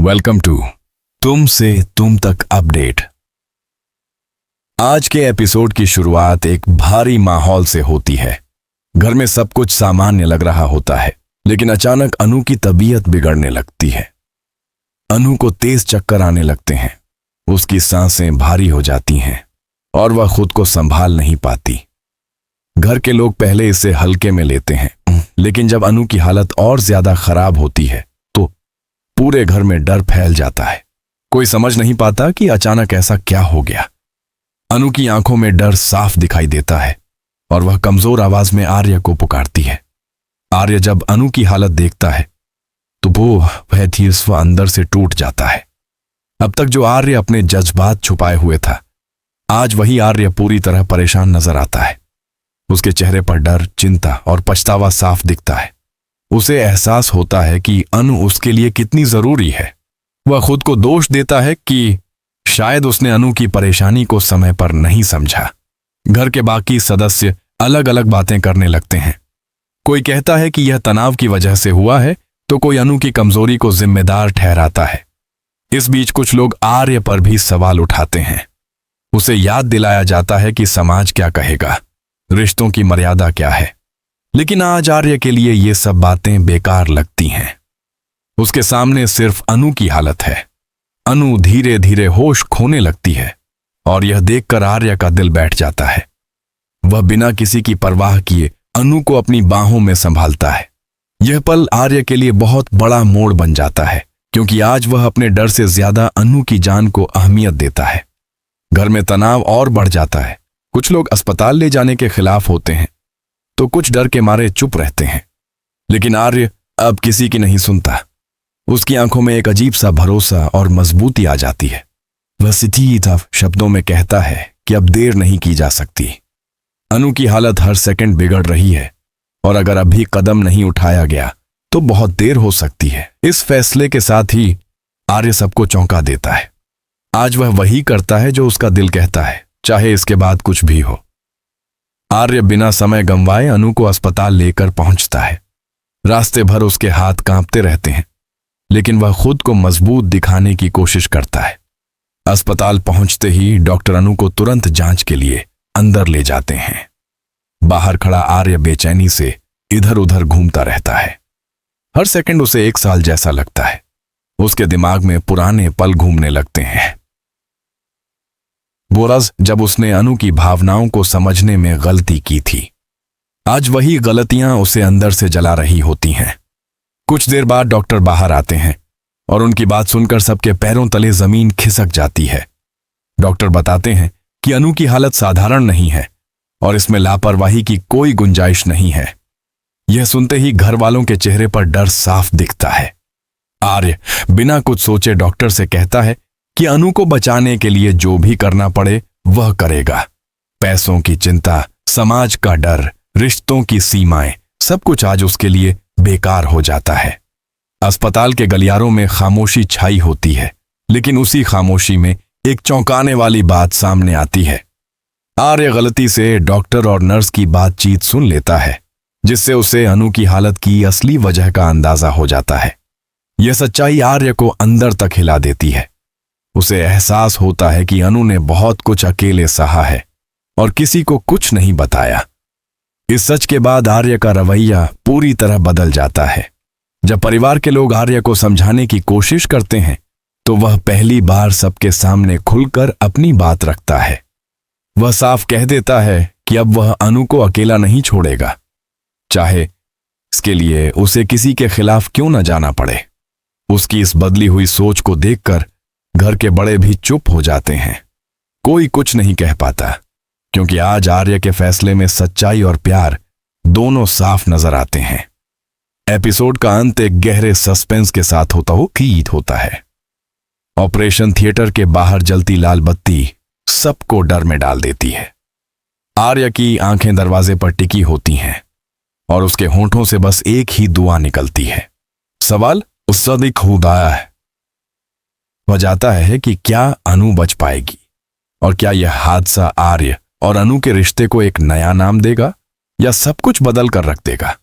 Welcome to तुम से तुम तक अपडेट। आज के एपिसोड की शुरुआत एक भारी माहौल से होती है। घर में सब कुछ सामान्य लग रहा होता है, लेकिन अचानक अनु की तबीयत बिगड़ने लगती है। अनु को तेज चक्कर आने लगते हैं, उसकी सांसें भारी हो जाती हैं और वह खुद को संभाल नहीं पाती। घर के लोग पहले इसे हल्के में लेते हैं, लेकिन जब अनु की हालत और ज्यादा खराब होती है तो पूरे घर में डर फैल जाता है। कोई समझ नहीं पाता कि अचानक ऐसा क्या हो गया। अनु की आंखों में डर साफ दिखाई देता है और वह कमजोर आवाज में आर्य को पुकारती है। आर्य जब अनु की हालत देखता है तो वह धीरस्व अंदर से टूट जाता है। अब तक जो आर्य अपने जज्बात छुपाए हुए था, आज वही आर्य पूरी तरह परेशान नजर आता है। उसके चेहरे पर डर, चिंता और पछतावा साफ दिखता है। उसे एहसास होता है कि अनु उसके लिए कितनी जरूरी है। वह खुद को दोष देता है कि शायद उसने अनु की परेशानी को समय पर नहीं समझा। घर के बाकी सदस्य अलग अलग बातें करने लगते हैं। कोई कहता है कि यह तनाव की वजह से हुआ है, तो कोई अनु की कमजोरी को जिम्मेदार ठहराता है। इस बीच कुछ लोग आर्य पर भी सवाल उठाते हैं। उसे याद दिलाया जाता है कि समाज क्या कहेगा, रिश्तों की मर्यादा क्या है। लेकिन आज आर्य के लिए ये सब बातें बेकार लगती हैं। उसके सामने सिर्फ अनु की हालत है। अनु धीरे धीरे होश खोने लगती है और यह देखकर आर्य का दिल बैठ जाता है। वह बिना किसी की परवाह किए अनु को अपनी बाहों में संभालता है। यह पल आर्य के लिए बहुत बड़ा मोड़ बन जाता है, क्योंकि आज वह अपने डर से ज्यादा अनु की जान को अहमियत देता है। घर में तनाव और बढ़ जाता है। कुछ लोग अस्पताल ले जाने के खिलाफ होते हैं, तो कुछ डर के मारे चुप रहते हैं। लेकिन आर्य अब किसी की नहीं सुनता। उसकी आंखों में एक अजीब सा भरोसा और मजबूती आ जाती है। वह सीधा शब्दों में कहता है कि अब देर नहीं की जा सकती। अनु की हालत हर सेकंड बिगड़ रही है और अगर अभी कदम नहीं उठाया गया तो बहुत देर हो सकती है। इस फैसले के साथ ही आर्य सबको चौंका देता है। आज वह वही करता है जो उसका दिल कहता है, चाहे इसके बाद कुछ भी हो। आर्य बिना समय गंवाए अनु को अस्पताल लेकर पहुंचता है। रास्ते भर उसके हाथ कांपते रहते हैं, लेकिन वह खुद को मजबूत दिखाने की कोशिश करता है। अस्पताल पहुंचते ही डॉक्टर अनु को तुरंत जांच के लिए अंदर ले जाते हैं। बाहर खड़ा आर्य बेचैनी से इधर उधर घूमता रहता है। हर सेकंड उसे 1 साल जैसा लगता है। उसके दिमाग में पुराने पल घूमने लगते हैं। वो रस जब उसने अनु की भावनाओं को समझने में गलती की थी। आज वही गलतियां उसे अंदर से जला रही होती हैं। कुछ देर बाद डॉक्टर बाहर आते हैं और उनकी बात सुनकर सबके पैरों तले जमीन खिसक जाती है। डॉक्टर बताते हैं कि अनु की हालत साधारण नहीं है और इसमें लापरवाही की कोई गुंजाइश नहीं है। यह सुनते ही घर वालों के चेहरे पर डर साफ दिखता है। आर्य बिना कुछ सोचे डॉक्टर से कहता है कि अनु को बचाने के लिए जो भी करना पड़े वह करेगा। पैसों की चिंता, समाज का डर, रिश्तों की सीमाएं, सब कुछ आज उसके लिए बेकार हो जाता है। अस्पताल के गलियारों में खामोशी छाई होती है, लेकिन उसी खामोशी में एक चौंकाने वाली बात सामने आती है। आर्य गलती से डॉक्टर और नर्स की बातचीत सुन लेता है, जिससे उसे अनु की हालत की असली वजह का अंदाजा हो जाता है। यह सच्चाई आर्य को अंदर तक हिला देती है। उसे एहसास होता है कि अनु ने बहुत कुछ अकेले सहा है और किसी को कुछ नहीं बताया। इस सच के बाद आर्य का रवैया पूरी तरह बदल जाता है। जब परिवार के लोग आर्य को समझाने की कोशिश करते हैं तो वह पहली बार सबके सामने खुलकर अपनी बात रखता है। वह साफ कह देता है कि अब वह अनु को अकेला नहीं छोड़ेगा, चाहे इसके लिए उसे किसी के खिलाफ क्यों न जाना पड़े। उसकी इस बदली हुई सोच को देखकर घर के बड़े भी चुप हो जाते हैं। कोई कुछ नहीं कह पाता, क्योंकि आज आर्य के फैसले में सच्चाई और प्यार दोनों साफ नजर आते हैं। एपिसोड का अंत एक गहरे सस्पेंस के साथ होता है। ऑपरेशन थिएटर के बाहर जलती लाल बत्ती सबको डर में डाल देती है। आर्य की आंखें दरवाजे पर टिकी होती हैं और उसके होंठों से बस एक ही दुआ निकलती है। सवाल उससे खुदाया है हो जाता है कि क्या अनु बच पाएगी, और क्या यह हादसा आर्य और अनु के रिश्ते को एक नया नाम देगा या सब कुछ बदल कर रख देगा।